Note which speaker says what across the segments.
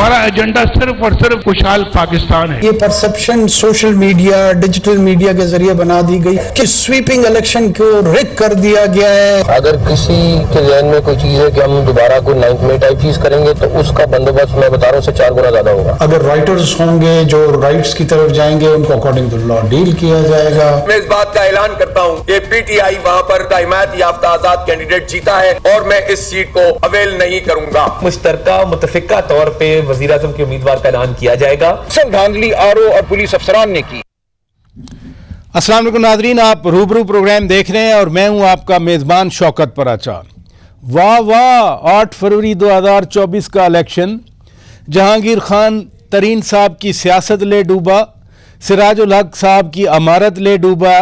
Speaker 1: हमारा एजेंडा सिर्फ और सिर्फ खुशहाल पाकिस्तान है।
Speaker 2: ये perception social media, digital media के जरिए बना दी गई कि स्वीपिंग इलेक्शन को रिग कर दिया गया है।
Speaker 3: अगर किसी के जहन में कोई चीज है कि हम दोबारा कोई 9th में टाइप चीज करेंगे तो उसका बंदोबस्त मैं बता रहा हूँ 4 गुना ज्यादा होगा।
Speaker 2: अगर राइटर्स होंगे जो राइट्स की तरफ जाएंगे उनको अकॉर्डिंग टू लॉ डील किया जाएगा।
Speaker 4: मैं इस बात का ऐलान करता हूँ कि पीटीआई वहाँ पर हिमायत याफ्ता आजाद कैंडिडेट जीता है और मैं इस सीट को अवेल नहीं करूंगा।
Speaker 5: मुश्तरका मुतफिका तौर पे वजीर आजम के उम्मीदवार का ऐलान किया जाएगा।
Speaker 4: धांधली आरओ और पुलिस अफसरान ने की।
Speaker 6: अस्सलाम वालेकुम नाजरीन, आप रूबरू प्रोग्राम देख रहे हैं और मैं हूं आपका मेज़बान शौकत पराचा। वाह वाह, 8 फरवरी 2024 का इलेक्शन जहांगीर खान तरीन साहब की सियासत ले डूबा, सिराजुल हक साहब की अमारत ले डूबा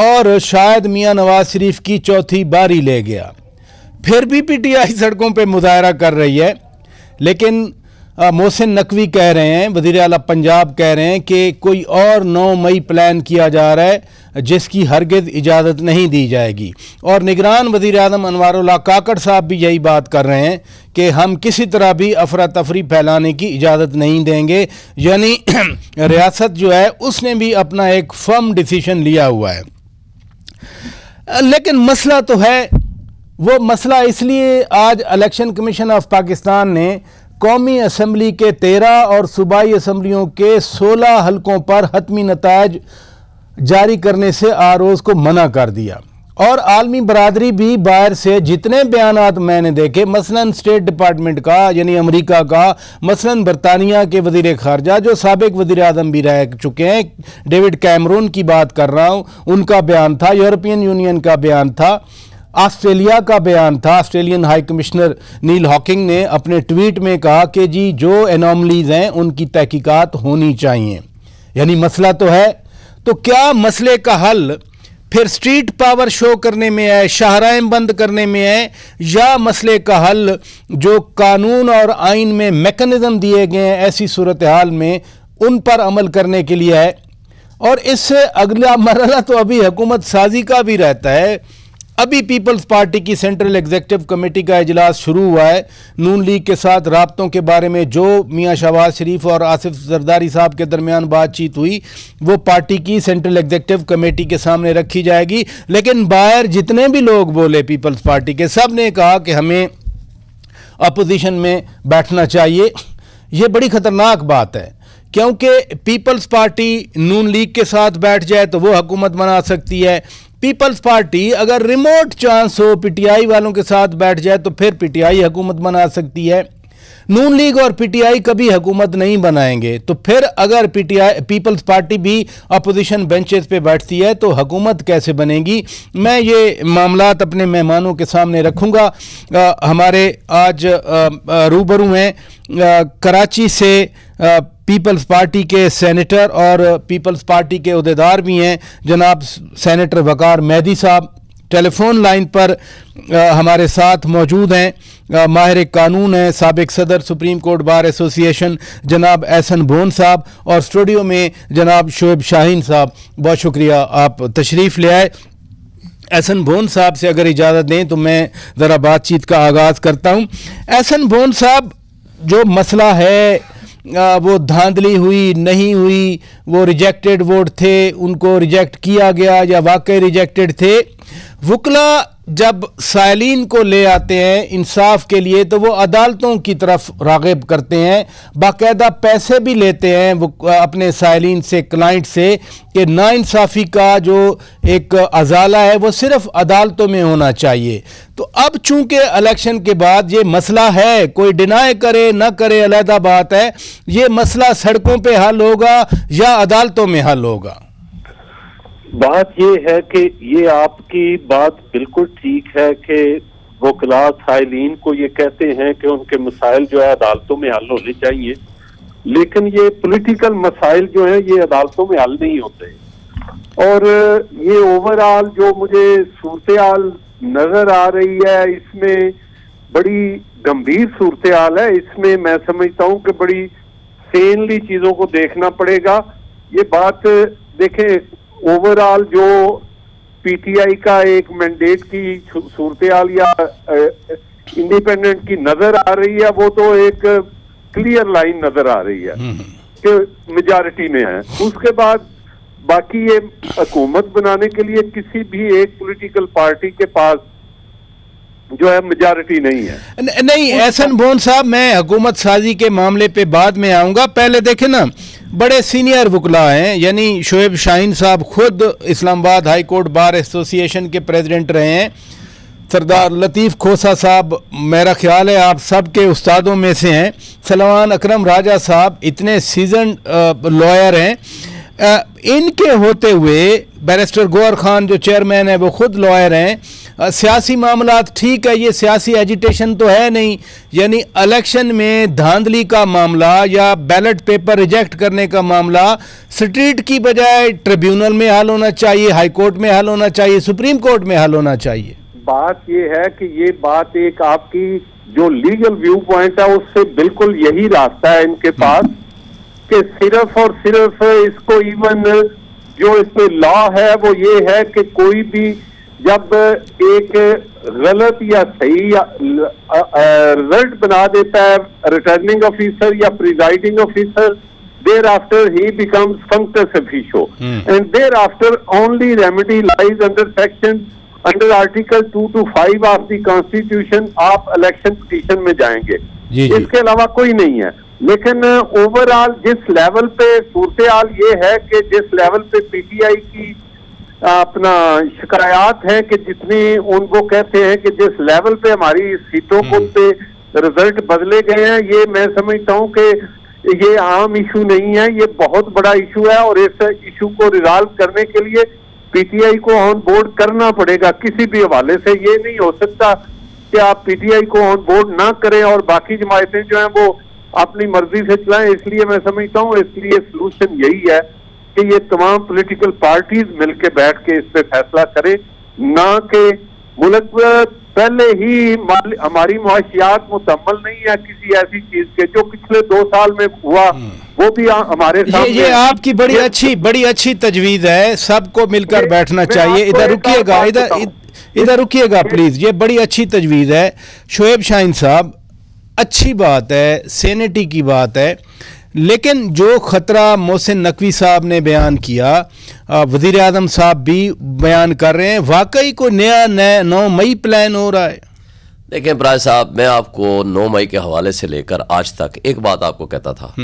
Speaker 6: और शायद मियां नवाज शरीफ की चौथी बारी ले गया। फिर भी पीटीआई सड़कों पे मुजाहरा कर रही है, लेकिन मोहसिन नकवी कह रहे हैं, वज़ीर आला पंजाब कह रहे हैं कि कोई और 9 मई प्लान किया जा रहा है जिसकी हरगिज़ इजाज़त नहीं दी जाएगी। और निगरान वज़ीर आज़म अनवारुल्लाह काकड़ साहब भी यही बात कर रहे हैं कि हम किसी तरह भी अफरा तफरी फैलाने की इजाज़त नहीं देंगे। यानी रियासत जो है उसने भी अपना एक फर्म डिसीजन लिया हुआ है। लेकिन मसला तो है, वो मसला इसलिए आज इलेक्शन कमीशन ऑफ पाकिस्तान ने कौमी असम्बली के 13 और सूबाई असम्बलियों के 16 हलकों पर हतमी नताज जारी करने से आरोज़ को मना कर दिया। और आलमी बरादरी भी बाहर से जितने बयानात मैंने देखे, मसलन स्टेट डिपार्टमेंट का यानी अमेरिका का, मसलन बरतानिया के वज़ीर ख़ारजा जो साबिक वज़ीर आज़म भी रह चुके हैं, डेविड कैमरून की बात कर रहा हूँ, उनका बयान था, यूरोपियन यूनियन का बयान था, ऑस्ट्रेलिया का बयान था। ऑस्ट्रेलियन हाई कमिश्नर नील हॉकिंग ने अपने ट्वीट में कहा कि जी जो एनॉमलीज हैं उनकी तहकीकात होनी चाहिए। यानी मसला तो है, तो क्या मसले का हल फिर स्ट्रीट पावर शो करने में है, शाहराएं बंद करने में है, या मसले का हल जो कानून और आइन में मैकेनिज्म दिए गए हैं ऐसी सूरत हाल में उन पर अमल करने के लिए है? और इससे अगला मरहला तो अभी हुकूमत साजी का भी रहता है। अभी पीपल्स पार्टी की सेंट्रल एग्जीक्यूटिव कमेटी का इजलास शुरू हुआ है। नून लीग के साथ राब्तों के बारे में जो मियां शहबाज शरीफ और आसिफ जरदारी साहब के दरमियान बातचीत हुई वो पार्टी की सेंट्रल एग्जीक्यूटिव कमेटी के सामने रखी जाएगी। लेकिन बाहर जितने भी लोग बोले पीपल्स पार्टी के, सब ने कहा कि हमें अपोजिशन में बैठना चाहिए। ये बड़ी ख़तरनाक बात है, क्योंकि पीपल्स पार्टी नून लीग के साथ बैठ जाए तो वो हुकूमत बना सकती है। पीपल्स पार्टी अगर रिमोट चांस हो पीटीआई वालों के साथ बैठ जाए तो फिर पीटीआई हुकूमत बना सकती है। नून लीग और पीटीआई कभी हुकूमत नहीं बनाएंगे, तो फिर अगर पीपल्स पार्टी भी अपोजिशन बेंचेस पे बैठती है तो हुकूमत कैसे बनेगी? मैं ये मामलात अपने मेहमानों के सामने रखूँगा। हमारे आज रूबरू हैं कराची से पीपल्स पार्टी के सेनेटर और पीपल्स पार्टी के उहदेदार भी हैं जनाब सेनेटर वकार मेहदी साहब। टेलीफोन लाइन पर हमारे साथ मौजूद हैं माहिर कानून हैं, साबिक सदर सुप्रीम कोर्ट बार एसोसिएशन जनाब एहसन बोन साहब, और स्टूडियो में जनाब शोएब शाहीन साहब। बहुत शुक्रिया आप तशरीफ़ ले आए। एहसन बोन साहब से अगर इजाज़त दें तो मैं ज़रा बातचीत का आगाज़ करता हूँ। एहसन बोन साहब, जो मसला है वो धांधली हुई नहीं हुई, वो रिजेक्टेड वोट थे, उनको रिजेक्ट किया गया या वाकई रिजेक्टेड थे, वकला जब साइलिन को ले आते हैं इंसाफ के लिए तो वो अदालतों की तरफ राग़िब करते हैं, बाकायदा पैसे भी लेते हैं वो अपने साइलिन से, क्लाइंट से, कि नाइंसाफ़ी का जो एक अजाला है वो सिर्फ अदालतों में होना चाहिए। तो अब चूंकि इलेक्शन के बाद ये मसला है, कोई डिनाई करे ना करे अलहदा बात है, ये मसला सड़कों पे हल होगा या अदालतों में हल होगा?
Speaker 7: बात ये है कि ये आपकी बात बिल्कुल ठीक है कि वकला साइलिन को ये कहते हैं कि उनके मसाइल जो है अदालतों में हल होने चाहिए, लेकिन ये पॉलिटिकल मसाइल जो है ये अदालतों में हल नहीं होते। और ये ओवरऑल जो मुझे सूरत हाल नजर आ रही है इसमें बड़ी गंभीर सूरत हाल है। इसमें मैं समझता हूँ कि बड़ी सेनली चीजों को देखना पड़ेगा। ये बात देखें, ओवरऑल जो पीटीआई का एक मैंडेट की सूरत हाल या इंडिपेंडेंट की नजर आ रही है वो तो एक क्लियर लाइन नजर आ रही है कि मेजॉरिटी में है। उसके बाद बाकी ये हुकूमत बनाने के लिए किसी भी एक पॉलिटिकल पार्टी के पास जो है मेजॉरिटी नहीं है।
Speaker 6: नहीं एहसन बोन साहब, मैं हुकूमत साजी के मामले पे बाद में आऊंगा। पहले देखें ना, बड़े सीनियर वकला हैं, यानी शोएब शाहीन साहब खुद Islamabad high court bar association के प्रेसिडेंट रहे हैं। सरदार लतीफ़ खोसा साहब मेरा ख्याल है आप सब के उस्तादों में से हैं। सलमान अकरम राजा साहब इतने सीजन लॉयर हैं। इनके होते हुए बैरिस्टर गौहर खान जो चेयरमैन है वो खुद लॉयर हैं। सियासी मामला ठीक है, ये सियासी एजिटेशन तो है नहीं, यानी इलेक्शन में धांधली का मामला या बैलेट पेपर रिजेक्ट करने का मामला स्ट्रीट की बजाय ट्रिब्यूनल में हल होना चाहिए, हाई कोर्ट में हल होना चाहिए, सुप्रीम कोर्ट में हल होना चाहिए।
Speaker 7: बात ये है कि ये बात एक आपकी जो लीगल व्यू पॉइंट है उससे बिल्कुल यही रास्ता है इनके पास कि सिर्फ और सिर्फ इसको इवन जो इसमें लॉ है वो ये है कि कोई भी जब एक गलत या सही रिजल्ट बना देता है रिटर्निंग ऑफिसर या presiding officer, there after he becomes functus officio and there after only remedy lies under article 2 to 5 of the constitution आप इलेक्शन पिटीशन में जाएंगे। इसके अलावा कोई नहीं है। लेकिन ओवरऑल जिस लेवल पे सूरत हाल ये है कि जिस लेवल पे पीटीआई की अपना शिकायत है कि जितनी उनको कहते हैं कि जिस लेवल पे हमारी सीटों को पे रिजल्ट बदले गए हैं, ये मैं समझता हूँ कि ये आम इशू नहीं है, ये बहुत बड़ा इशू है और इस इशू को रिजॉल्व करने के लिए पीटीआई को ऑन बोर्ड करना पड़ेगा किसी भी हवाले से। ये नहीं हो सकता कि आप पीटीआई को ऑन बोर्ड ना करें और बाकी जमायतें जो हैं वो अपनी मर्जी से चलाएं। इसलिए मैं समझता हूँ इसलिए सलूशन यही है कि ये तमाम पॉलिटिकल पार्टीज मिलकर बैठ के इस पे फैसला करें, ना कि मुल्क पहले ही हमारी मुआशियात मुकम्मल नहीं है किसी ऐसी चीज के जो पिछले 2 साल में हुआ वो भी हमारे सामने।
Speaker 6: ये आपकी बड़ी अच्छी तजवीज है, सबको मिलकर बैठना चाहिए। इधर रुकिएगा, इधर रुकिएगा प्लीज, ये बड़ी अच्छी तजवीज है। शोएब शाहीन साहब, अच्छी बात है, सेनेटी की बात है, लेकिन जो ख़तरा मोहसिन नकवी साहब ने बयान किया, वज़ीर आज़म साहब भी बयान कर रहे हैं, वाकई को नया 9 मई प्लान हो रहा है।
Speaker 8: देखें इब्राहिम साहब, मैं आपको 9 मई के हवाले से लेकर आज तक एक बात आपको कहता था,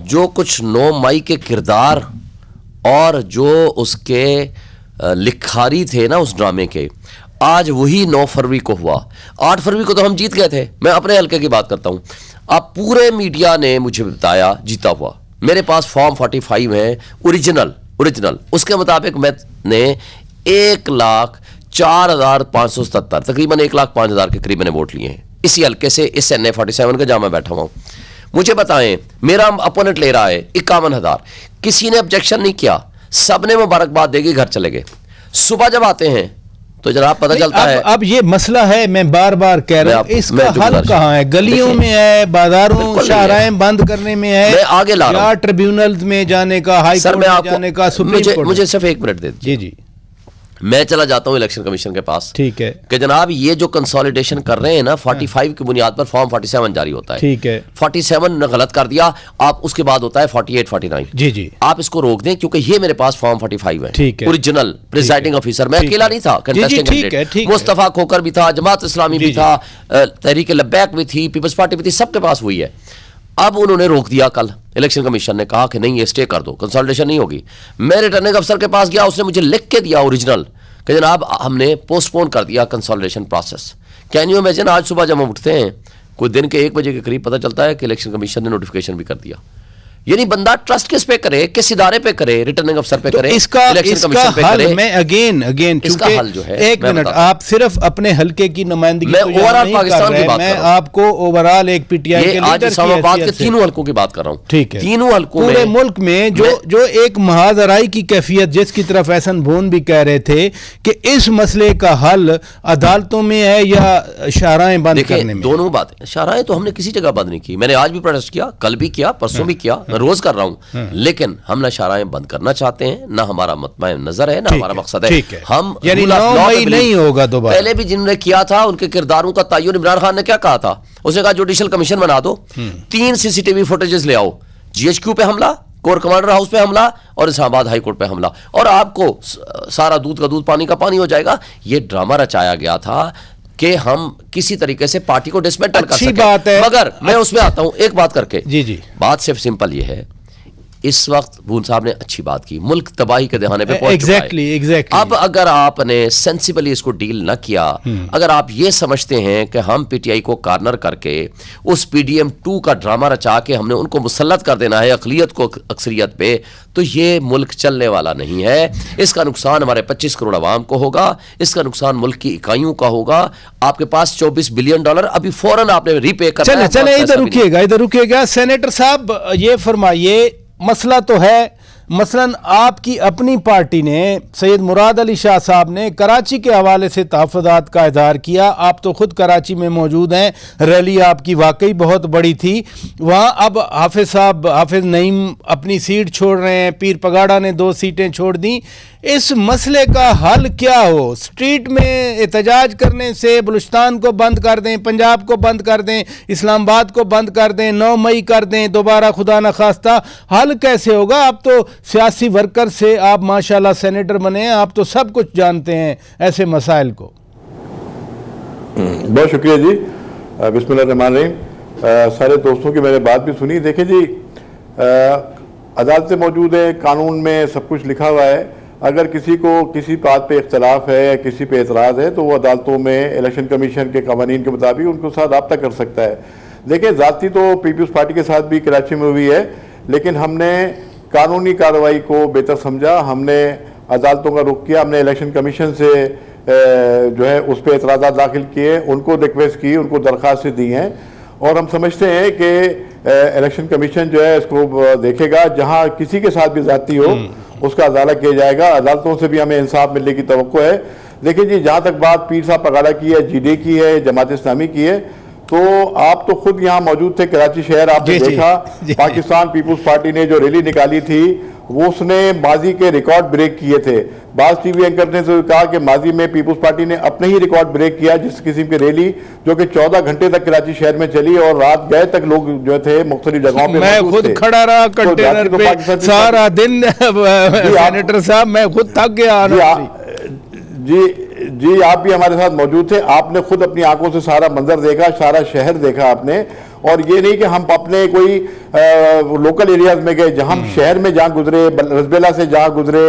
Speaker 8: जो कुछ 9 मई के किरदार और जो उसके लिखारी थे ना उस ड्रामे के, आज वही 9 फरवरी को हुआ। 8 फरवरी को तो हम जीत गए थे। मैं अपने हल्के की बात करता हूं। अब पूरे मीडिया ने मुझे बताया जीता हुआ, मेरे पास फॉर्म 45 है ओरिजिनल, उसके मुताबिक मैंने 1,04,577 तकरीबन 1,05,000 के करीब मैंने वोट लिए हैं इसी हल्के से, इस NA 47 का जहां मैं बैठा हुआ हूं। मुझे बताएं, मेरा अपोनेंट ले रहा है 51,000, किसी ने ऑब्जेक्शन नहीं किया, सबने मुबारकबाद देगी, घर चले गए। सुबह जब आते हैं तो जरा पता चलता है।
Speaker 6: अब ये मसला है, मैं बार बार कह रहा हूं, इसका हल कहाँ है? गलियों में है, बाजारों शाहराएं बंद करने में है,
Speaker 8: मैं आगे ला रहा हूं,
Speaker 6: ट्रिब्यूनल में जाने का, हाई कोर्ट में जाने का, सुप्रीम कोर्ट।
Speaker 8: मुझे सिर्फ 1 मिनट दे दीजिए। जी, मैं चला जाता हूं इलेक्शन कमीशन के पास, ठीक है, कि जनाब ये जो कंसोलिडेशन कर रहे हैं ना 45 की बुनियाद पर फॉर्म 47 जारी होता है, ठीक है, 47 ने गलत कर दिया, आप उसके बाद होता है 48 49। जी, आप इसको रोक दें क्योंकि ये मेरे पास फॉर्म 45 है, ठीक है, ओरिजिनल प्रिजाइडिंग ऑफिसर। मैं अकेला नहीं था, कंटेस्टिंग कैंडिडेट मुस्तफा खोकर भी था, जमात इस्लामी भी था, तहरीक लब्बैक भी थी, पीपल्स पार्टी भी थी, सबके पास वही है। अब उन्होंने रोक दिया, कल इलेक्शन कमीशन ने कहा कि नहीं ये स्टे कर दो, कंसोलिडेशन नहीं होगी। मैं रिटर्निंग अफसर के पास गया, उसने मुझे लिख के दिया ओरिजिनल कि जनाब हमने पोस्टपोन कर दिया consolidation process. Can you imagine, आज सुबह जब हम उठते हैं कोई दिन के 1 बजे के करीब पता चलता है कि इलेक्शन कमीशन ने नोटिफिकेशन भी कर दिया। यानी बंदा ट्रस्ट किस पे करे, किस इदारे पे करे, रिटर्निंग अफसर पे करे, इलेक्शन कमीशन पे करे। मैं अगेन इसका हल जो है,
Speaker 6: 1 मिनट, आप सिर्फ अपने हल्के की नुमाइंदगी,
Speaker 8: मैं ओवरऑल पाकिस्तान की बात कर रहा हूं,
Speaker 6: मैं आपको ओवरऑल एक पीटीआई के लीडर की
Speaker 8: इस्लामाबाद के 3 हल्कों की बात कर रहा हूं, ठीक है, 3 हल्कों में
Speaker 6: पूरे मुल्क में जो एक महाजराई की कैफियत जिसकी तरफ एहसन बोन भी कह रहे थे कि इस मसले का हल अदालतों में है या शाहराएं बंद करने में।
Speaker 8: दोनों बातें, शाहराएं तो हमने किसी जगह बंद नहीं की, मैंने आज भी प्रोटेस्ट किया, कल भी किया, परसों भी किया, मैं रोज कर रहा हूं, लेकिन हम ना शाराएं बंद करना चाहते हैं, ना हमारा मतमा नजर है, ना हमारा मकसद है। हम
Speaker 6: नहीं होगा दोबारा।
Speaker 8: पहले भी जिन्होंने किया था उनके किरदारों का तयन इमरान खान ने क्या कहा था, उसने कहा जुडिशल कमीशन बना दो, 3 CCTV फुटेजेस ले आओ, GHQ पे हमला, कोर कमांडर हाउस पे हमला और इस्लामाबाद हाई कोर्ट पे हमला, और आपको सारा दूध का दूध पानी का पानी हो जाएगा। ये ड्रामा रचाया गया था कि हम किसी तरीके से पार्टी को डिसमेंटल कर सकें।
Speaker 6: बात है,
Speaker 8: मगर मैं उसमें आता हूं एक बात करके।
Speaker 6: जी
Speaker 8: बात सिर्फ सिंपल ये है, इस वक्त बून साहब ने अच्छी बात की, मुल्क तबाही के दहाने पे पहुंच चुका है। अब अगर आपने सेंसिबली इसको डील ना किया, अगर आप ये समझते हैं कि हम PTI को कार्नर करके उस PDM 2 का ड्रामा रचा के हमने उनको मुसल्लत कर देना है अक़लियत को अक्सरियत पे, तो ये मुल्क चलने वाला नहीं है। इसका नुकसान हमारे 25 करोड़ आवाम को होगा, इसका नुकसान मुल्क की इकाइयों का होगा। आपके पास $24 बिलियन अभी फौरन आपने रीपे करना है।
Speaker 6: चले इधर रुकिएगा सेनेटर साहब, ये फरमाइए, मसला तो है, मसलन आपकी अपनी पार्टी ने, सैयद मुराद अली शाह साहब ने कराची के हवाले से तहफ़्फ़ुज़ात का इज़हार किया। आप तो ख़ुद कराची में मौजूद हैं, रैली आपकी वाकई बहुत बड़ी थी वहाँ। अब हाफिज़ नईम अपनी सीट छोड़ रहे हैं, पीर पगाड़ा ने 2 सीटें छोड़ दी। इस मसले का हल क्या हो? स्ट्रीट में एहतजाज करने से बलूचिस्तान को बंद कर दें, पंजाब को बंद कर दें, इस्लामाबाद को बंद कर दें, 9 मई कर दें दोबारा, खुदा न खास्ता, हल कैसे होगा? आप तो सियासी वर्कर से, आप माशाल्लाह सेनेटर बने हैं, आप तो सब कुछ जानते हैं ऐसे मसाइल को।
Speaker 9: बहुत शुक्रिया जी। बिस्मिल्लाहिर्रहमानिर्रहीम। सारे दोस्तों की मैंने बात भी सुनी। देखिए जी, अदालतें मौजूद है, कानून में सब कुछ लिखा हुआ है। अगर किसी को किसी बात पे इख्तलाफ है, किसी पे एतराज़ है, तो वो अदालतों में इलेक्शन कमीशन के कवानीन के मुताबिक उनको साथ रब्ता कर सकता है। देखिए, ज़ाती तो पीपल्स पार्टी के साथ भी कराची में हुई है, लेकिन हमने कानूनी कार्रवाई को बेहतर समझा, हमने अदालतों का रुख किया, हमने इलेक्शन कमीशन से जो है उस पर एतराज़ात दाखिल किए, उनको रिक्वेस्ट की, उनको दरख्वास्तें दी हैं, और हम समझते हैं कि इलेक्शन कमीशन जो है इसको देखेगा। जहां किसी के साथ भी ज़्यादती हो उसका अदाला किया जाएगा। अदालतों से भी हमें इंसाफ मिलने की तवक्को है। देखिए जी, जहां तक बात पीर साहब पगाड़ा की है, GD की है, जमात इस्लामी की है, तो आप तो खुद यहाँ मौजूद थे, कराची शहर आपने देखा। पाकिस्तान पीपुल्स पार्टी ने जो रैली निकाली थी वो उसने माजी के रिकॉर्ड ब्रेक किए थे। बाज़ TV एंकर ने तो कहा कि माजी में पीपुल्स पार्टी ने अपने ही रिकॉर्ड ब्रेक किया, जिस किस्म की रैली जो कि 14 घंटे तक कराची शहर में चली और रात गए तक लोग जो थे मुख्तलिफ जगहों पे।
Speaker 6: मैं खुद खड़ा रहा कंटेनर पे सारा दिन सेनेटर साहब, मैं खुद थक गया।
Speaker 9: जी, आप भी हमारे साथ मौजूद थे, आपने खुद अपनी आंखों से सारा मंजर देखा, सारा शहर देखा आपने। और ये नहीं कि हम अपने कोई लोकल एरियाज में गए, जहां हम शहर में जहां गुजरे, रसबेला से जहां गुजरे,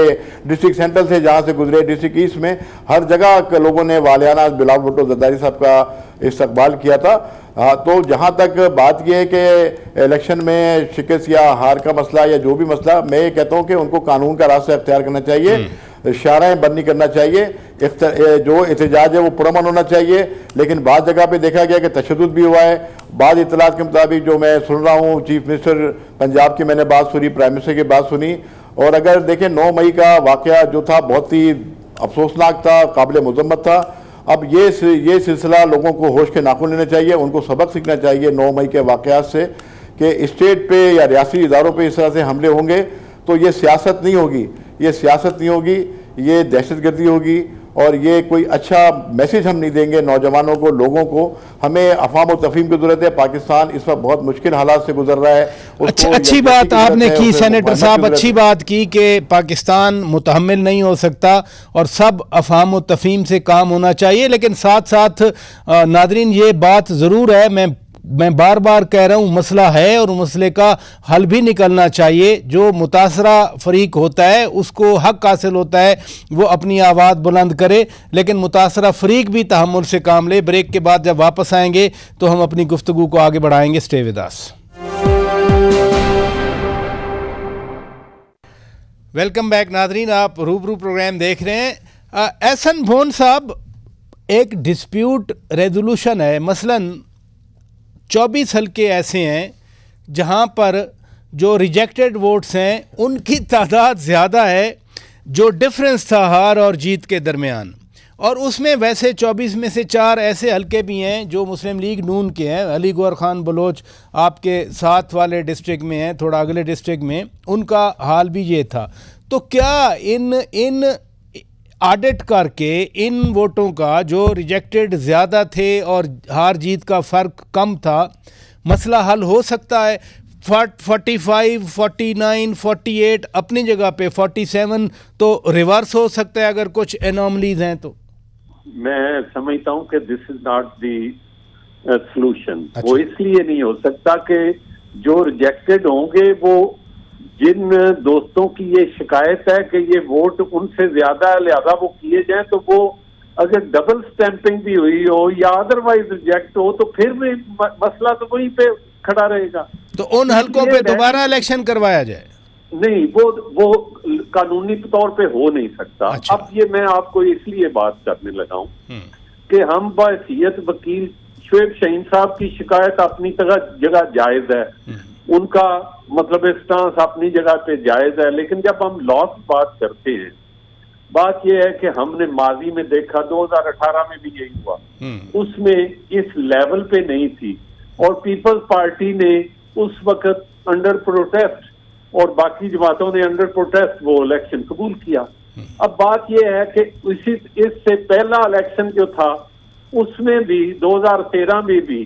Speaker 9: डिस्ट्रिक्ट सेंट्रल से जहां से गुजरे, डिस्ट्रिक्ट ईस्ट में, हर जगह लोगों ने वालियाना बिलावल भुट्टो जरदारी साहब का इस्तकबाल किया था। तो जहां तक बात यह है कि इलेक्शन में शिकस्त या हार का मसला या जो भी मसला, मैं ये कहता हूं कि उनको कानून का रास्ता अख्तियार करना चाहिए, शाराएं बंद नहीं करना चाहिए, जो एहतजाज है वो पुरअमन होना चाहिए। लेकिन बाद जगह पे देखा गया कि तशद्दुद भी हुआ है। बाद इतलात के मुताबिक जो मैं सुन रहा हूँ, चीफ मिनिस्टर पंजाब की मैंने बात सुनी, प्राइम मिनिस्टर की बात सुनी, और अगर देखें 9 मई का वाक़या जो था बहुत ही अफसोसनाक था, काबिल मज़म्मत था। अब ये सिलसिला लोगों को होश के नाखून लेने चाहिए, उनको सबक सीखना चाहिए 9 मई के वाक़यात से कि स्टेट पे या रियासी इदारों पे इस तरह से हमले होंगे तो ये सियासत नहीं होगी, ये सियासत नहीं होगी, ये दहशतगर्दी होगी, और ये कोई अच्छा मैसेज हम नहीं देंगे नौजवानों को, लोगों को। हमें अफवाम और तफहीम की जरूरत है। पाकिस्तान इस वक्त बहुत मुश्किल हालात से गुजर रहा है।
Speaker 6: अच्छी बात आपने की सेनेटर साहब, अच्छी बात की कि पाकिस्तान मुतहम्मिल नहीं हो सकता और सब अफवाम और तफहीम से काम होना चाहिए। लेकिन साथ साथ नादरीन, ये बात ज़रूर है, मैं बार बार कह रहा हूँ, मसला है और मसले का हल भी निकलना चाहिए। जो मुतासरा फरीक होता है उसको हक हासिल होता है, वो अपनी आवाज़ बुलंद करे, लेकिन मुतासरा फरीक भी तहम्मुल से काम ले। ब्रेक के बाद जब वापस आएंगे तो हम अपनी गुफ्तगू को आगे बढ़ाएंगे। Stay with us. Welcome back Nadreen, आप रूबरू प्रोग्राम देख रहे हैं। एहसन भोन साहब, एक डिस्प्यूट रेजोल्यूशन है, मसलन 24 हल्के ऐसे हैं जहां पर जो रिजेक्टेड वोट्स हैं उनकी तादाद ज़्यादा है, जो डिफरेंस था हार और जीत के दरमियान और उसमें वैसे 24 में से 4 ऐसे हलके भी हैं जो मुस्लिम लीग नून के हैं। अली गौहर खान बलोच आपके साथ वाले डिस्ट्रिक्ट में हैं, थोड़ा अगले डिस्ट्रिक्ट में, उनका हाल भी ये था। तो क्या इन ऑडिट करके इन वोटों का जो रिजेक्टेड ज़्यादा थे और हार जीत का फ़र्क कम था, मसला हल हो सकता है? 45, 49, 48 अपनी जगह पे, 47 तो रिवर्स हो सकता है अगर कुछ एनॉमलीज हैं तो।
Speaker 7: मैं समझता हूं कि this is not the solution. वो इसलिए नहीं हो सकता कि जो रिजेक्टेड होंगे वो जिन दोस्तों की ये शिकायत है कि ये वोट उनसे ज्यादा लिहाजा वो किए जाएं, तो वो अगर डबल स्टैंपिंग भी हुई हो या अदरवाइज रिजेक्ट हो तो फिर भी मसला तो वहीं पे खड़ा रहेगा।
Speaker 6: तो उन हलकों पे दोबारा इलेक्शन करवाया जाए?
Speaker 7: नहीं, वो कानूनी तौर पे हो नहीं सकता। अच्छा। अब ये मैं आपको इसलिए बात करने लगा हूँ कि हम बहैसियत वकील शुएब शाहीन साहब की शिकायत अपनी जगह जायज है, उनका मतलब स्टांस अपनी जगह पे जायज है, लेकिन जब हम लॉ की बात करते हैं, बात यह है कि हमने माजी में देखा 2018 में भी यही हुआ, उसमें इस लेवल पे नहीं थी और पीपल्स पार्टी ने उस वक्त अंडर प्रोटेस्ट और बाकी जमातों ने अंडर प्रोटेस्ट वो इलेक्शन कबूल किया। अब बात यह है कि इससे पहला इलेक्शन जो था उसमें भी 2013 में भी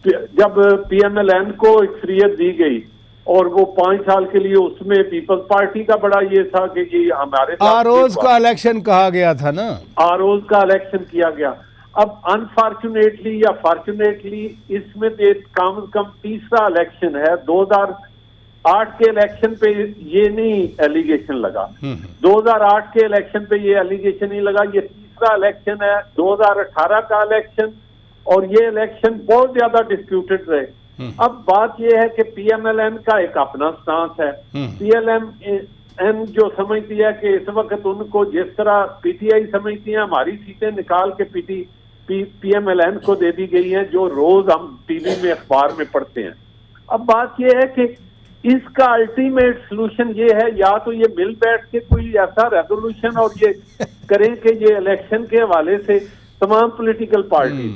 Speaker 7: जब पीएमएलएन को अक्सरियत दी गई और वो 5 साल के लिए उसमें पीपल्स पार्टी का बड़ा ये था कि ये हमारे
Speaker 6: आरोज का इलेक्शन कहा गया था ना, आरोज
Speaker 7: का इलेक्शन किया गया। अब अनफॉर्चुनेटली या फॉर्चुनेटली इसमें कम से कम तीसरा इलेक्शन है। 2008 के इलेक्शन पे ये नहीं एलिगेशन लगा, 2008 के इलेक्शन पे ये एलिगेशन नहीं लगा, ये तीसरा इलेक्शन है 2018 का इलेक्शन, और ये इलेक्शन बहुत ज्यादा डिस्प्यूटेड रहे। अब बात यह है कि पीएमएलएन का एक अपना स्टांस है, पीएलएम जो समझती है कि इस वक्त उनको जिस तरह पीटीआई समझती है हमारी सीटें निकाल के पीएमएलएन को दे दी गई हैं, जो रोज हम टीवी में अखबार में पढ़ते हैं। अब बात यह है कि इसका अल्टीमेट सलूशन ये है, या तो ये मिल बैठ के कोई ऐसा रेजोल्यूशन और ये करें कि ये इलेक्शन के हवाले से तमाम पॉलिटिकल पार्टी,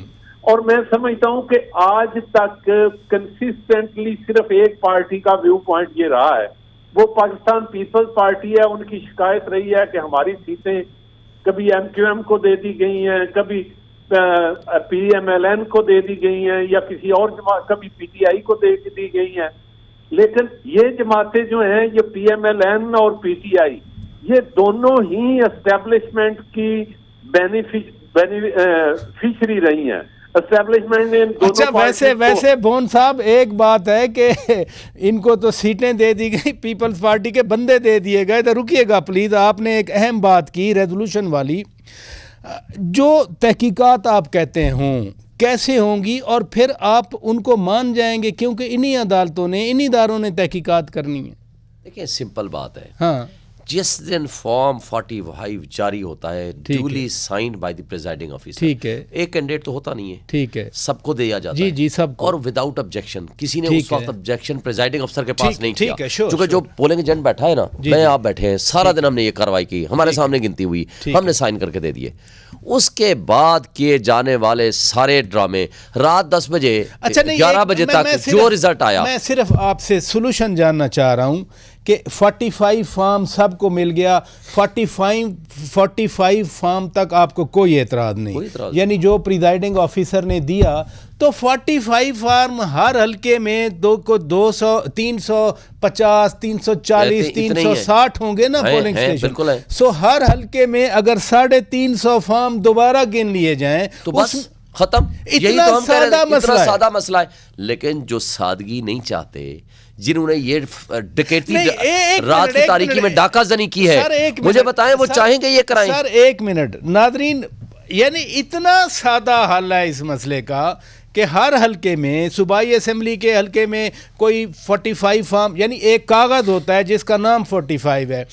Speaker 7: और मैं समझता हूं कि आज तक कंसिस्टेंटली सिर्फ एक पार्टी का व्यू पॉइंट ये रहा है, वो पाकिस्तान पीपल्स पार्टी है। उनकी शिकायत रही है कि हमारी सीटें कभी एमक्यूएम को दे दी गई हैं, कभी पीएमएलएन को दे दी गई हैं, या किसी और जमात, कभी पीटीआई को दे दी गई हैं। लेकिन ये जमातें जो हैं, ये पीएमएलएन और पीटीआई, ये दोनों ही एस्टेब्लिशमेंट की बेनिफिशरी रही हैं। एस्टेब्लिशमेंट ने
Speaker 6: अच्छा, वैसे बोन साहब एक बात है कि इनको तो सीटें दे दी गई, पीपल्स पार्टी के बंदे दे दिए गए। तो रुकिएगा प्लीज, आपने एक अहम बात की रेजोल्यूशन वाली। जो तहकीकात आप कहते हों कैसे होंगी और फिर आप उनको मान जाएंगे, क्योंकि इन्हीं अदालतों ने, इन्हीं इदारों ने तहकीकात करनी है।
Speaker 8: देखिए सिंपल बात है,
Speaker 6: हाँ,
Speaker 8: जिस दिन फॉर्म 45 जारी होता है, duly signed by the presiding officer,
Speaker 6: ठीक है,
Speaker 8: एक कैंडिडेट तो होता नहीं है,
Speaker 6: ठीक है,
Speaker 8: सबको दिया जाता
Speaker 6: है, जी सबको,
Speaker 8: और विदाउट ऑब्जेक्शन। किसी ने उस वक्त ऑब्जेक्शन प्रिजाइडिंग अफसर के पास नहीं किया, क्योंकि जो पोलिंग एजेंट बैठा है ना, मैं आप बैठे हैं, सारा दिन हमने ये कार्रवाई की, हमारे सामने गिनती हुई, हमने साइन करके दे दिए। उसके बाद किए जाने वाले सारे ड्रामे रात 10 बजे 11 बजे तक जो रिजल्ट आया,
Speaker 6: मैं सिर्फ आपसे सोल्यूशन जानना चाह रहा हूं कि 45 फार्म सबको मिल गया, 45 फार्म तक आपको कोई एतराज़ नहीं, यानी जो प्रिजाइडिंग ऑफिसर ने दिया, तो 45 फार्म हर हल्के में 200, 350, 340, 360 होंगे ना पोलिंग स्टेशन। सो हर हल्के में अगर 350 फार्म दोबारा गिन लिए जाएं तो बस
Speaker 8: खत्म।
Speaker 6: यही तो हम कह रहे हैं,
Speaker 8: इतना सादा मसला है। लेकिन जो सादगी नहीं चाहते, जिन्होंने ये डकैती रात की तारीकी में डाका जनी की है, मुझे बताएं वो चाहेंगे ये कराएं?
Speaker 6: सर एक मिनट नादरीन, यानी इतना सादा हल है इस मसले का कि हर हल्के में, सूबाई असेंबली के हल्के में कोई 45 फार्म, यानी एक कागज़ होता है जिसका नाम 45 है।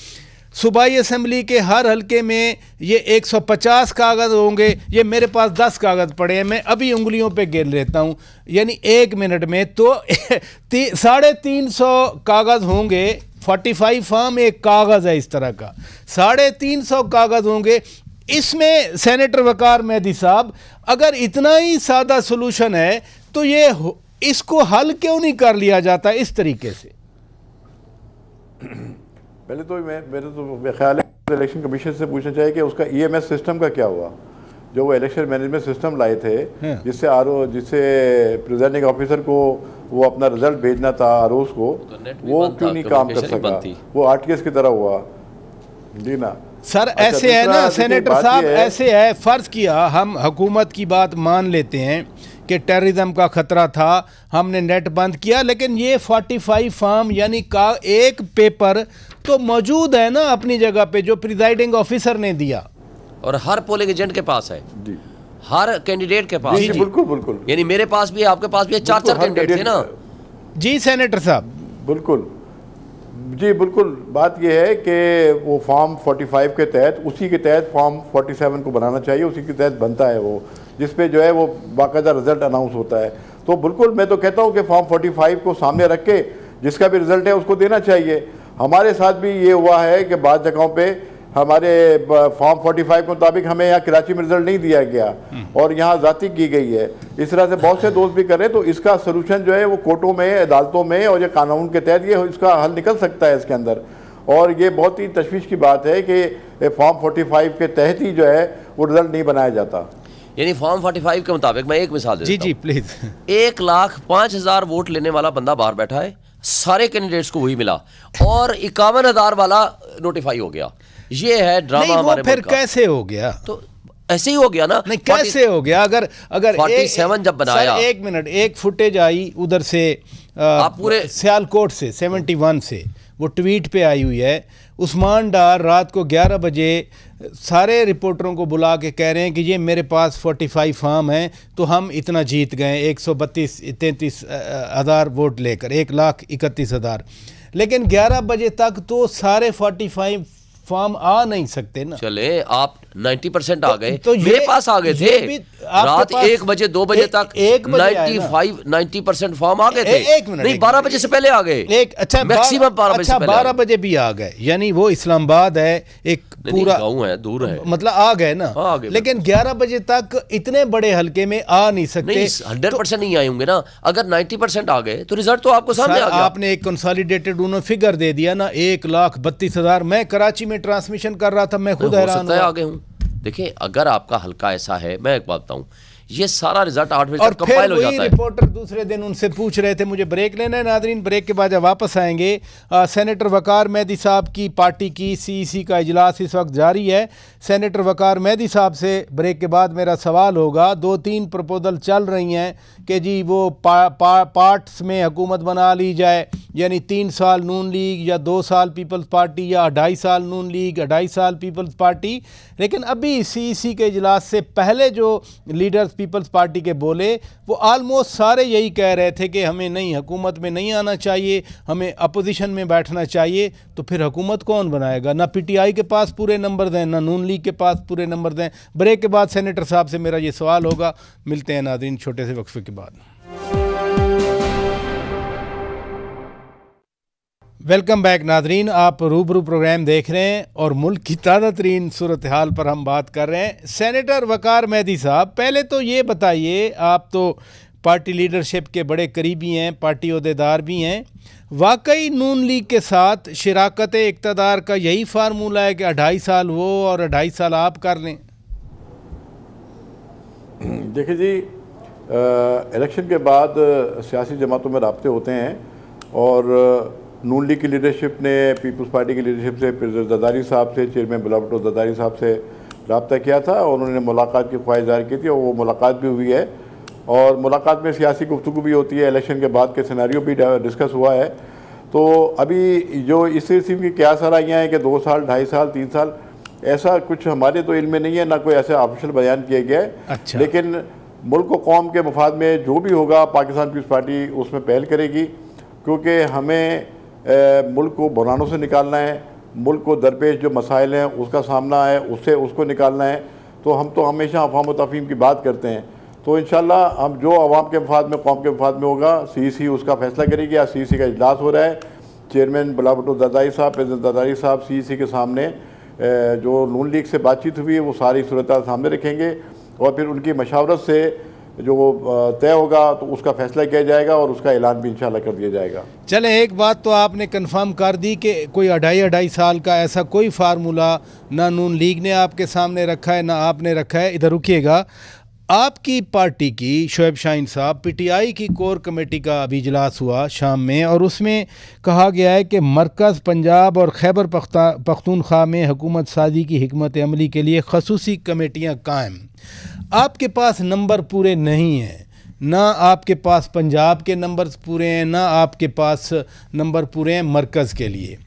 Speaker 6: सूबाई असेंबली के हर हल्के में ये 150 कागज़ होंगे। ये मेरे पास 10 कागज़ पड़े हैं, मैं अभी उंगलियों पे गिन लेता हूँ, यानी 1 मिनट में तो 350 कागज़ होंगे। 45 फार्म एक कागज़ है इस तरह का, 350 कागज़ होंगे। इसमें सेनेटर वकार मेहदी साहब, अगर इतना ही सादा सोल्यूशन है तो ये इसको हल क्यों नहीं कर लिया जाता इस तरीके से?
Speaker 9: पहले तो मेरे ख्याल है इलेक्शन कमीशन से पूछना चाहिए कि उसका EMS सिस्टम का क्या हुआ, जो वो इलेक्शन मैनेजमेंट सिस्टम लाए थे जिससे प्रिजाइडिंग ऑफिसर को वो अपना रिजल्ट भेजना था आरओस को, वो क्यों नहीं काम कर सका, वो RTS की तरह हुआ जी ना
Speaker 6: सर। ऐसे है ना सेनेटर साहब, ऐसे है, फर्ज किया हम हुकूमत की बात मान लेते हैं कि टेररिज्म का खतरा था, हमने नेट बंद किया, लेकिन ये 45 फॉर्म यानी का एक पेपर तो मौजूद है ना अपनी जगह पे जो प्रिजाइडिंग ऑफिसर ने दिया,
Speaker 8: और हर पोलिंग एजेंट के पास है जी, हर कैंडिडेट के पास।
Speaker 9: जी, जी, बिल्कुल बिल्कुल,
Speaker 8: यानी मेरे पास भी है, आपके पास भी है, 4 कैंडिडेट थे ना
Speaker 6: जी सेनेटर साहब।
Speaker 9: बिल्कुल जी, बिल्कुल। बात यह है कि वो फॉर्म 45 के तहत, उसी के तहत फॉर्म 47 को बनाना चाहिए, उसी के तहत बनता है वो, जिसपे जो है वो बाकायदा रिजल्ट अनाउंस होता है। तो बिल्कुल मैं तो कहता हूँ कि फॉर्म 45 को सामने रख के जिसका भी रिजल्ट है उसको देना चाहिए। हमारे साथ भी ये हुआ है कि बाद जगहों पे हमारे फॉर्म 45 के मुताबिक हमें यहाँ कराची में रिजल्ट नहीं दिया गया और यहाँ ज़ाती की गई है। इस तरह से बहुत से दोस्त भी कर रहे हैं। तो इसका सलूशन जो है वो कोर्टों में, अदालतों में और ये कानून के तहत ये इसका हल निकल सकता है इसके अंदर। और ये बहुत ही तशवीश की बात है कि फॉर्म 45 के तहत ही जो है वो रिजल्ट नहीं बनाया जाता।
Speaker 8: यानी फॉर्म 45 के मुताबिक मैं एक मिसाल देता हूं।
Speaker 6: जी प्लीज।
Speaker 8: 1,05,000 वोट लेने वाला बंदा बाहर बैठा है, सारे कैंडिडेट्स को वही मिला और 51,000 वाला नोटिफाई हो गया। ये है ड्रामा हमारे
Speaker 6: फिर कैसे हो गया?
Speaker 8: तो ऐसे ही हो गया ना।
Speaker 6: नहीं कैसे हो गया? अगर
Speaker 8: 47 जब बनाया,
Speaker 6: एक मिनट, एक फुटेज आई उधर से
Speaker 8: आप पूरे
Speaker 6: सियालकोट से 71 से, वो ट्वीट पे आई हुई है। उस्मान डार रात को 11 बजे सारे रिपोर्टरों को बुला के कह रहे हैं कि ये मेरे पास 45 फॉर्म हैं तो हम इतना जीत गए 132-33 हज़ार वोट लेकर, 1,31,000। लेकिन 11 बजे तक तो सारे 45 फॉर्म आ नहीं सकते ना।
Speaker 8: चले आप 90% आ गए, तो मेरे पास आ गए थे रात 1 बजे 2 बजे तक 90% फॉर्म आ गए थे।
Speaker 6: एक मिनट,
Speaker 8: नहीं 12 बजे से पहले आ गए।
Speaker 6: अच्छा
Speaker 8: मैक्सिमम 12 बजे से पहले
Speaker 6: 12 बजे भी आ गए, यानी वो इस्लामाबाद है, एक पूरा
Speaker 8: गाँव है, दूर है,
Speaker 6: मतलब आ गए ना।
Speaker 8: आ गए,
Speaker 6: लेकिन 11 बजे तक इतने बड़े हल्के में आ नहीं सकते।
Speaker 8: 100% नहीं आए होंगे ना। अगर 90% आ गए तो रिजल्ट तो आपको सामने आ गया।
Speaker 6: आपने एक कंसोलिडेटेड उन्होंने फिगर दे दिया ना, 1,32,000। मैं कराची में ट्रांसमिशन कर रहा था, मैं खुद हैरान
Speaker 8: आ गए हूँ। देखिए अगर आपका हल्का ऐसा है, मैं एक बात बताऊं, ये सारा रिजल्ट 8 बजे तक कंपाइल हो जाता है।
Speaker 6: रिपोर्टर दूसरे दिन उनसे पूछ रहे थे, मुझे ब्रेक लेना है नादरीन, ब्रेक के बाद जब वापस आएंगे सेनेटर वकार मेहदी साहब की पार्टी की CEC का इजलास इस वक्त जारी है। सेनेटर वकार मेहदी साहब से ब्रेक के बाद मेरा सवाल होगा। 2-3 प्रपोजल चल रही हैं कि जी वो पार्ट्स में हुकूमत बना ली जाए, यानी 3 साल नून लीग या 2 साल पीपल्स पार्टी या 2.5 साल नून लीग, 2.5 साल पीपल्स पार्टी। लेकिन अभी CEC के इजलास से पहले जो लीडर्स पीपल्स पार्टी के बोले वो आलमोस्ट सारे यही कह रहे थे कि हमें नहीं, हुकूमत में नहीं आना चाहिए, हमें अपोजिशन में बैठना चाहिए। तो फिर हुकूमत कौन बनाएगा? ना PTI के पास पूरे नंबर दें, ना नून लीग के पास पूरे नंबर दें। ब्रेक के बाद सेनेटर साहब से मेरा ये सवाल होगा। मिलते हैं नाज़रीन छोटे से वक्फे के बाद। वेलकम बैक नादरीन, आप रूबरू प्रोग्राम देख रहे हैं और मुल्क की ताज़ा तरीन सूरत हाल पर हम बात कर रहे हैं। सेनेटर वकार मेहदी साहब, पहले तो ये बताइए, आप तो पार्टी लीडरशिप के बड़े करीबी हैं, पार्टी ओहदेदार भी हैं, वाकई नून लीग के साथ शिराकत इक़्तिदार का यही फार्मूला है कि 2.5 साल वो और 2.5 साल आप कर लें?
Speaker 9: देखिए जी, इलेक्शन के बाद सियासी जमातों में राब्ते होते हैं और नून लीग की लीडरशिप ने पीपल्स पार्टी की लीडरशिप से जरदारी साहब से, चेयरमैन बिलावल भुट्टो जरदारी साहब से रब्ता किया था और उन्होंने मुलाकात की ख्वाहिश जाहिर की थी और वो मुलाकात भी हुई है। और मुलाकात में सियासी गुफ्तगू भी होती है, इलेक्शन के बाद के सिनेरियो भी डिस्कस हुआ है। तो अभी जो इस किस्म की क्या सराहियाँ हैं कि 2 साल, 2.5 साल, 3 साल, ऐसा कुछ हमारे तो इल्म में नहीं है, ना कोई ऐसा ऑफिशियल बयान किया गया है।
Speaker 6: अच्छा।
Speaker 9: लेकिन मुल्क व कौम के मफाद में जो भी होगा पाकिस्तान पीपल्स पार्टी उसमें पहल करेगी, क्योंकि हमें मुल्क को बुरानों से निकालना है, मुल्क को दरपेश जो मसाइल हैं उसका सामना है उसको निकालना है। तो हम तो हमेशा अफ़ाम व तफ़हीम की बात करते हैं। तो इंशाअल्लाह हम जो आवाम के मफाद में, कौम के मफाद में होगा, CEC उसका फैसला करेगी। आज CEC का इजलास हो रहा है, चेयरमैन बिलावल भुट्टो जरदारी साहब, प्रेसिडेंट जरदारी साहब CEC के सामने जो नून लीग से बातचीत हुई है वो सारी सूरत सामने रखेंगे और फिर उनकी मशावरत से जो तय होगा तो उसका फैसला किया जाएगा और उसका ऐलान भी इंशाल्लाह कर दिया जाएगा।
Speaker 6: चले, एक बात तो आपने कंफर्म कर दी कि कोई 2.5 साल का ऐसा कोई फार्मूला ना नून लीग ने आपके सामने रखा है ना आपने रखा है। इधर रुकिएगा, आपकी पार्टी की शोएब शाहीन साहब पीटीआई की कोर कमेटी का अभी इजलास हुआ शाम में और उसमें कहा गया है कि मरकज़ पंजाब और खैबर पख्तूनख्वा में हुकूमत साजी की हिकमत अमली के लिए खसूसी कमेटियाँ कायम। आपके पास नंबर पूरे नहीं हैं, ना आपके पास पंजाब के नंबर पूरे हैं ना आपके पास नंबर पूरे हैं मरकज़ के लिए,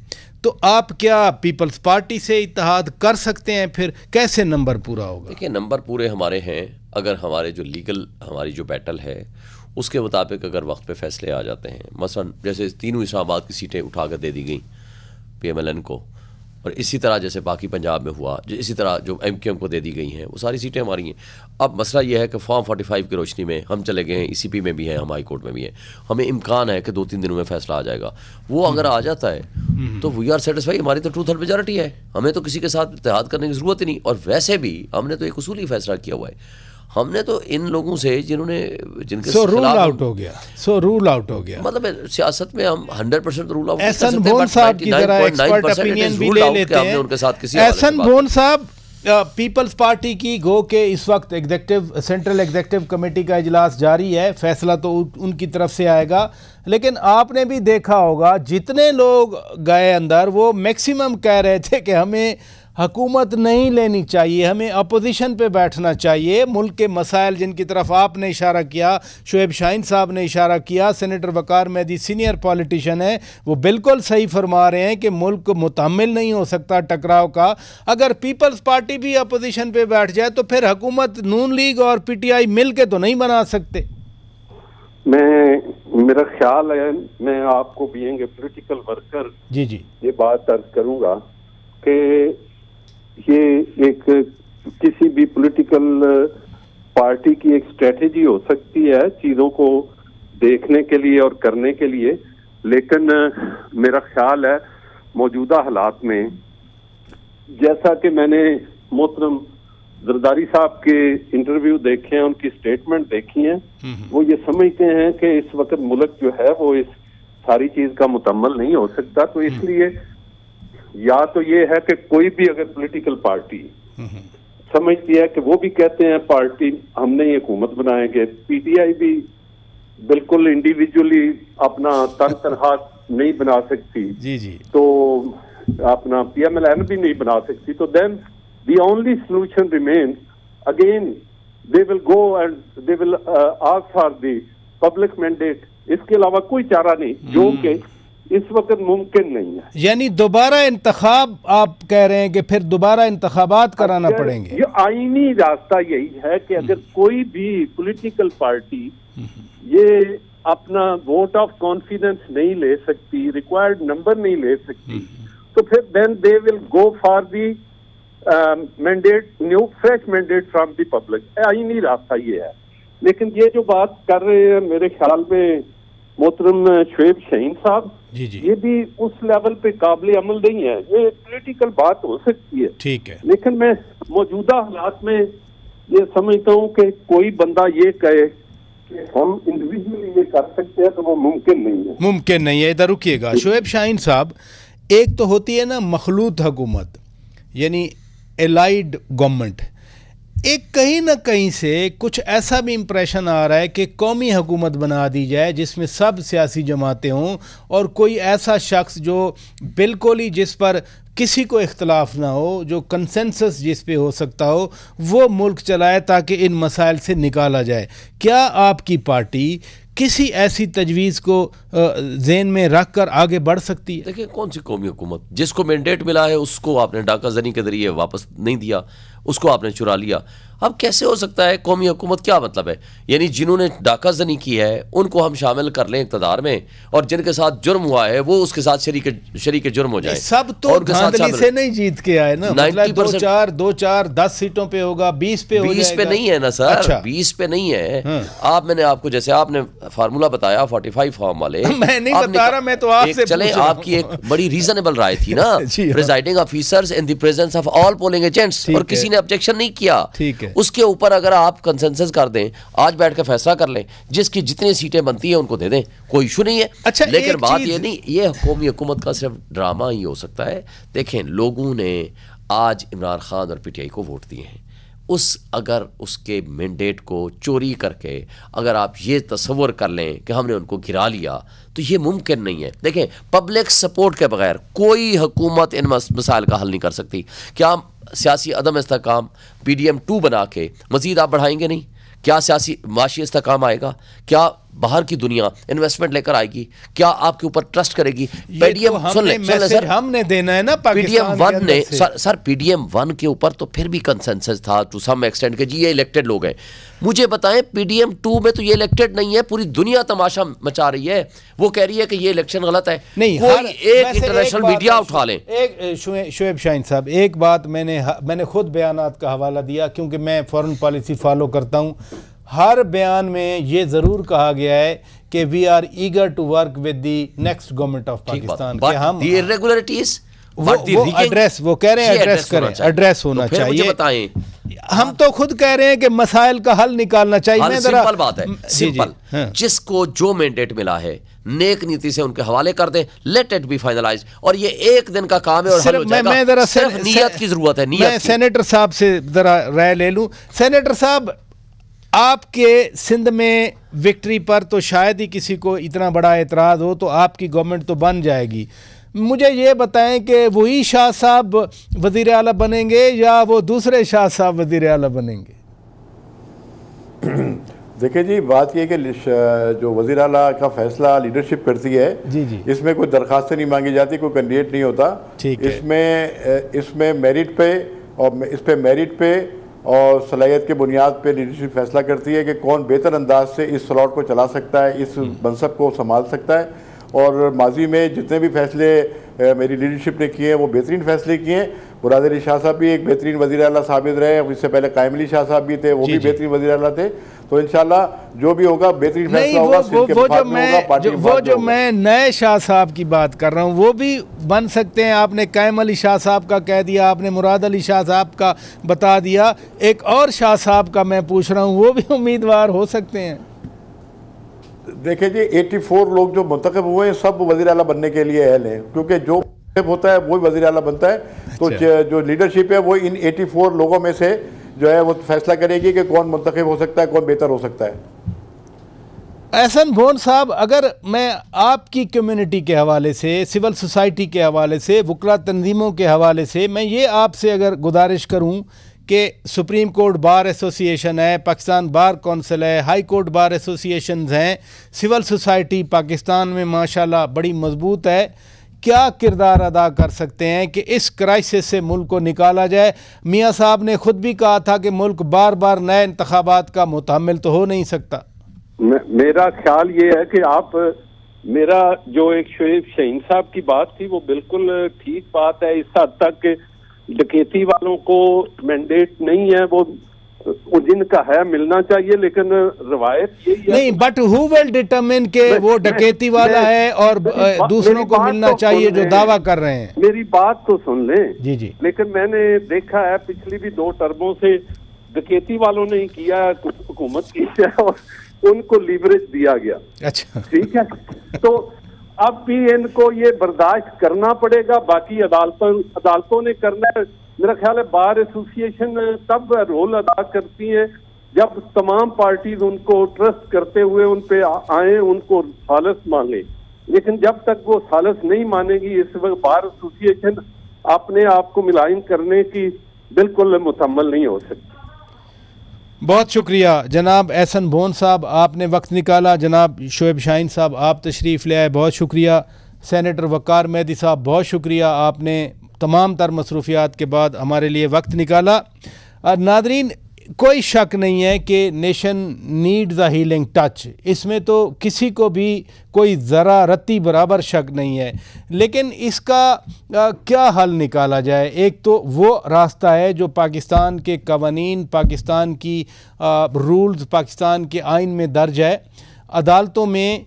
Speaker 6: तो आप क्या पीपल्स पार्टी से इत्तेहाद कर सकते हैं? फिर कैसे नंबर पूरा होगा?
Speaker 8: देखिए, नंबर पूरे हमारे हैं अगर हमारे जो लीगल हमारी जो बैटल है उसके मुताबिक अगर वक्त पे फैसले आ जाते हैं। मसलन जैसे तीनों इस्लामाबाद की सीटें उठा कर दे दी गई PMLN को, और इसी तरह जैसे बाकी पंजाब में हुआ, इसी तरह जो MQM को दे दी गई हैं, वो सारी सीटें हमारी हैं। अब मसला ये है कि फॉर्म 45 की रोशनी में हम चले गए हैं, ECP में भी हैं, हम हाई कोर्ट में भी हैं, हमें इम्कान है कि 2-3 दिनों में फैसला आ जाएगा। वो अगर आ जाता है तो वी आर सेटिस्फाई, हमारी तो 2/3 मेजॉरिटी है, हमें तो किसी के साथ इत्तेहाद करने की ज़रूरत ही नहीं। और वैसे भी हमने तो एक उसूली फैसला किया हुआ है, हमने तो इन लोगों से जिनके
Speaker 6: रूल आउट हो गया, रूल आउट हो गया,
Speaker 8: मतलब सियासत में हम 100% रूल आउट।
Speaker 6: एहसन बोन साहब की जरा एक्सपर्ट ओपिनियन भी ले लेते हैं।
Speaker 8: उनके साथ किसी
Speaker 6: एहसन बोन साहब, पीपल्स पार्टी की गो के इस वक्त सेंट्रल एग्जीक्यूटिव कमेटी का इजलास जारी है, फैसला तो उनकी तरफ से आएगा, लेकिन आपने भी देखा होगा जितने लोग गए अंदर वो मैक्सिमम कह रहे थे कि हमें हुकूमत नहीं लेनी चाहिए, हमें अपोजिशन पे बैठना चाहिए। मुल्क के मसाइल जिनकी तरफ आपने इशारा किया, शोएब शाहीन साहब ने इशारा किया, सेनेटर वकार मेहदी सीनियर पॉलिटिशियन है, वो बिल्कुल सही फरमा रहे हैं कि मुल्क मुतहम्मिल नहीं हो सकता टकराव का। अगर पीपल्स पार्टी भी अपोजिशन पे बैठ जाए तो फिर हुकूमत नून लीग और PTI मिल के तो नहीं बना सकते।
Speaker 7: मेरा ख्याल है, मैं आपको बीइंग ए पॉलिटिकल वर्कर
Speaker 6: जी
Speaker 7: ये बात अर्ज करूंगा कि ये एक किसी भी पॉलिटिकल पार्टी की एक स्ट्रेटेजी हो सकती है चीजों को देखने के लिए और करने के लिए, लेकिन मेरा ख्याल है मौजूदा हालात में, जैसा कि मैंने मोहतरम जरदारी साहब के इंटरव्यू देखे हैं, उनकी स्टेटमेंट देखी है, वो ये समझते हैं कि इस वक्त मुल्क जो है वो इस सारी चीज का मुकम्मल नहीं हो सकता। तो इसलिए या तो ये है कि कोई भी अगर पॉलिटिकल पार्टी समझती है कि वो भी कहते हैं पार्टी हमने ये हुकूमत बनाएंगे, PTI भी बिल्कुल इंडिविजुअली अपना तनहा नहीं बना सकती
Speaker 6: जी
Speaker 7: तो अपना PMLN भी नहीं बना सकती, तो then the only solution remains again they will go and they will ask for the public mandate। इसके अलावा कोई चारा नहीं, जो कि इस वक्त मुमकिन नहीं है।
Speaker 6: यानी दोबारा इंतखाब, आप कह रहे हैं कि फिर दोबारा इंतखाबात कराना पड़ेंगे।
Speaker 7: ये आईनी रास्ता यही है कि अगर कोई भी पॉलिटिकल पार्टी ये अपना वोट ऑफ कॉन्फिडेंस नहीं ले सकती, रिक्वायर्ड नंबर नहीं ले सकती, तो फिर then they will go for the mandate, new fresh mandate from the public. आईनी रास्ता ये है। लेकिन ये जो बात कर रहे हैं मेरे ख्याल में मोहतरम शोएब शाहीन साहब, ये भी उस लेवल पे काबिल अमल नहीं है। ये पॉलिटिकल बात हो सकती है,
Speaker 6: ठीक है,
Speaker 7: लेकिन मैं मौजूदा हालात में ये समझता हूँ कि कोई बंदा ये कहे कि हम इंडिविजुअली ये कर सकते हैं तो वो मुमकिन नहीं है।
Speaker 6: इधर रुकिएगा शोएब शाहीन साहब, एक तो होती है ना मखलूत हुकूमत, यानी एलाइड गवर्नमेंट, एक कहीं ना कहीं से कुछ ऐसा भी इम्प्रेशन आ रहा है कि कौमी हुकूमत बना दी जाए जिसमें सब सियासी जमातें हों और कोई ऐसा शख्स जो बिल्कुल ही जिस पर किसी को इख्तलाफ ना हो, जो कंसेंसस जिस पे हो सकता हो, वो मुल्क चलाए ताकि इन मसाइल से निकाला जाए। क्या आपकी पार्टी किसी ऐसी तजवीज़ को ज़हन में रख कर आगे बढ़ सकती है?
Speaker 8: देखिए, कौन सी कौमी हुकूमत, जिसको मैंडेट मिला है उसको आपने डाका जनी के जरिए वापस नहीं दिया, उसको आपने चुरा लिया। अब कैसे हो सकता है कौमी हुकूमत? क्या मतलब है? यानी जिन्होंने डाकाजनी की है उनको हम शामिल कर लें इक़्तिदार में, और जिनके साथ जुर्म हुआ है वो उसके साथ शरीक जुर्म हो जाए।
Speaker 6: सब तो धांधली से नहीं जीत के आए ना,
Speaker 8: 90%
Speaker 6: 2-4 10 सीटों पे होगा, 20 पे हो जाएगा।
Speaker 8: 20 पे नहीं है ना सर। अच्छा। 20 पे नहीं है। मैंने आपको जैसे आपने फार्मूला बताया 45 फॉर्म वाले
Speaker 6: मैं नहीं बता रहा, मैं तो आपसे
Speaker 8: चले आपकी एक बड़ी रीजनेबल राय थी ना presiding officers in the presence of all polling agents, और किसी ने ऑब्जेक्शन नहीं किया।
Speaker 6: ठीक है,
Speaker 8: उसके ऊपर अगर आप कंसेंसस कर दें, आज बैठ कर फैसला कर लें, जिसकी जितनी सीटें बनती हैं उनको दे दें, कोई इशू नहीं है।
Speaker 6: अच्छा,
Speaker 8: लेकिन बात ये नहीं, ये कौमी हुकूमत का सिर्फ ड्रामा ही हो सकता है। देखें, लोगों ने आज इमरान खान और पीटीआई को वोट दिए हैं, अगर उसके मैंडेट को चोरी करके अगर आप ये तस्वर कर लें कि हमने उनको गिरा लिया, तो ये मुमकिन नहीं है। देखें, पब्लिक सपोर्ट के बगैर कोई हुकूमत इन मसाइल का हल नहीं कर सकती। क्या सियासी अदम इस्तेकाम PDM 2 बना के मजीद आप बढ़ाएंगे? नहीं। क्या सियासी माशी इस्तेकाम आएगा? क्या बाहर की दुनिया इन्वेस्टमेंट लेकर आएगी? क्या आपके ऊपर ट्रस्ट करेगी? PDM सुन ले सर,
Speaker 6: हमने देना है ना
Speaker 8: PDM 1 ने सर PDM 1 के ऊपर तो फिर भी कंसेंसस था टू सम एक्सटेंट के जी ये इलेक्टेड लोग हैं। मुझे बताएं, PDM 2 में तो ये इलेक्टेड नहीं है, पूरी दुनिया तमाशा मचा रही है, वो कह रही है कि ये इलेक्शन गलत है।
Speaker 6: नहीं,
Speaker 8: कोई एक इंटरनेशनल मीडिया उठा लें।
Speaker 6: एक शुएब शाहीन साहब, एक बात मैंने खुद बयानात का हवाला दिया, क्योंकि मैं फॉरेन पॉलिसी फॉलो करता हूँ। हर बयान में ये ज़रूर कहा गया है कि we are eager to work with the next government of Pakistan, कि हम
Speaker 8: इरेगुलरिटीज
Speaker 6: वो एड्रेस, वो कह रहे हैं एड्रेस करें, एड्रेस होना चाहिए।
Speaker 8: मुझे बताएं,
Speaker 6: हम तो खुद कह रहे हैं कि मसाइल का हल निकालना चाहिए। मैं
Speaker 8: सिंपल बात है, सिंपल, जिसको जो मैंडेट मिला है नेक नीति से उनके हवाले कर दें, लेट इट बी फाइनलाइज, और ये एक दिन का काम है और हल हो जाएगा।
Speaker 6: मैं जरा
Speaker 8: सिर्फ नियत की जरूरत है।
Speaker 6: मैं सेनेटर साहब से जरा राय ले लूं। सेनेटर साहब, आपके सिंध में विक्ट्री पर तो शायद ही किसी को इतना बड़ा एतराज़ हो, तो आपकी गवर्नमेंट तो बन जाएगी। मुझे ये बताएं कि वही शाह साहब वज़ीर आला बनेंगे या वो दूसरे शाह साहब वज़ीर आला बनेंगे?
Speaker 9: देखिए जी, बात यह कि जो वज़ीर आला का फैसला लीडरशिप करती है, जी इसमें कोई दरखास्त नहीं मांगी जाती, कोई कैंडिडेट नहीं होता। इसमें मेरिट पे और इस पे मेरिट पे और सलाहियत के बुनियाद पे लीडरशिप फैसला करती है कि कौन बेहतर अंदाज से इस स्लॉट को चला सकता है, इस मनसब को संभाल सकता है। और माजी में जितने भी फैसले मेरी लीडरशिप ने किए हैं वो बेहतरीन फैसले किए हैं। मुराद अली शाह साहब भी एक बेहतरीन वज़ीर आला साबित रहे, इससे पहले कायम अली शाह साहब भी थे, वो भी बेहतरीन वज़ीर आला थे। तो इंशाल्लाह जो भी होगा बेहतरीन फैसला होगा।
Speaker 6: वो जो मैं नए शाह साहब की बात कर रहा हूँ वो भी बन सकते हैं। आपने कायम अली शाह साहब का कह दिया, आपने मुराद अली शाह साहब का बता दिया, एक और शाह साहब का मैं पूछ रहा हूँ, वो भी उम्मीदवार हो सकते हैं?
Speaker 9: देखिए जी, 84 लोग जो मुंतखब हुए हैं सब वज़ीर आला बनने के लिए अहल हैं, क्योंकि जो होता है वही वज़ीर आला बनता है। तो जो लीडरशिप है वो इन 84 लोगों में से जो है वो फैसला करेगी कि कौन मुंतखब हो सकता है, कौन बेहतर हो सकता है।
Speaker 6: एहसन भोन साहब, अगर मैं आपकी कम्युनिटी के हवाले से, सिविल सोसाइटी के हवाले से, वकला तंजीमों के हवाले से मैं ये आपसे अगर गुजारिश करूं कि सुप्रीम कोर्ट बार एसोसिएशन है, पाकिस्तान बार कौंसिल है, हाई कोर्ट बार एसोसिएशन हैं, सिविल सोसाइटी पाकिस्तान में माशाल्लाह बड़ी मजबूत है, क्या किरदार अदा कर सकते हैं कि इस क्राइसिस से मुल्क को निकाला जाए? मियाँ साहब ने खुद भी कहा था कि मुल्क बार बार नए इंतखाबात का मुतहम्मिल तो हो नहीं सकता।
Speaker 7: मेरा ख्याल ये है कि आप, मेरा जो एक शुएब शाहीन साहब की बात थी वो बिल्कुल ठीक बात है। इस हद तक डकैती वालों को मैंडेट नहीं है, वो जिनका है मिलना चाहिए, लेकिन रवायत यही है
Speaker 6: नहीं, बट हु विल डिटरमिन के वो डकैती वाला है और दूसरों को मिलना चाहिए जो दावा कर रहे हैं?
Speaker 7: मेरी बात तो सुन लें
Speaker 6: जी।
Speaker 7: लेकिन मैंने देखा है पिछली भी 2 टर्मों से डकैती वालों ने ही किया, हुकूमत की है और उनको लीवरेज दिया गया।
Speaker 6: अच्छा,
Speaker 7: ठीक है। तो अब भी इनको ये बर्दाश्त करना पड़ेगा, बाकी अदालतों ने करना है। मेरा ख्याल है बार एसोसिएशन तब रोल अदा करती है जब तमाम पार्टीज उनको ट्रस्ट करते हुए उन पे आए, उनको सालस मांगे, लेकिन जब तक वो सालस नहीं मानेगी इस वक्त बार एसोसिएशन अपने आप को मुलायम करने की बिल्कुल मुकम्मल नहीं हो सकती।
Speaker 6: बहुत शुक्रिया जनाब एहसन भोन साहब, आपने वक्त निकाला। जनाब शुएब शाहीन साहब, आप तशरीफ़ ले आए, बहुत शुक्रिया। सेनेटर वक़ार मेहदी साहब, बहुत शुक्रिया, आपने तमाम तर मसरूफियात के बाद हमारे लिए वक्त निकाला। नादरीन, कोई शक नहीं है कि nation needs a healing touch, इसमें तो किसी को भी कोई ज़रा रत्ती बराबर शक नहीं है। लेकिन इसका क्या हल निकाला जाए? एक तो वो रास्ता है जो पाकिस्तान के कवानीन, पाकिस्तान की रूल्स, पाकिस्तान के आइन में दर्ज है। अदालतों में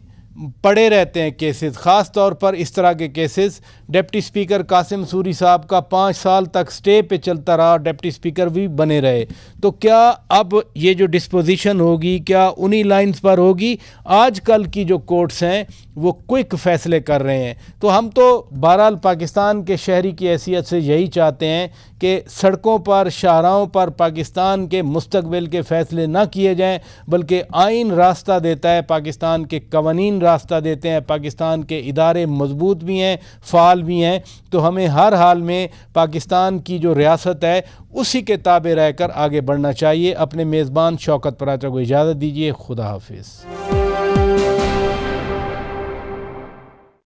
Speaker 6: पड़े रहते हैं केसेस, ख़ास तौर पर इस तरह के cases. Deputy speaker Qasim Suri साहब का 5 साल तक स्टे पे चलता रहा, डिप्टी स्पीकर भी बने रहे। तो क्या अब ये जो डिस्पोजिशन होगी क्या उन्हीं लाइंस पर होगी? आजकल की जो कोर्ट्स हैं वो क्विक फ़ैसले कर रहे हैं। तो हम तो बहरहाल पाकिस्तान के शहरी की हैसियत से यही चाहते हैं कि सड़कों पर, शाहराहों पर पाकिस्तान के मुस्तकबिल के फ़ैसले ना किए जाएं, बल्कि आइन रास्ता देता है, पाकिस्तान के कवानीन रास्ता देते हैं, पाकिस्तान के इदारे मजबूत भी हैं, फ़ाल भी हैं। तो हमें हर हाल में पाकिस्तान की जो रियासत है उसी के ताबे रहकर आगे बढ़ना चाहिए। अपने मेज़बान शौकत पराचा को इजाज़त दीजिए। खुदा हाफिज़।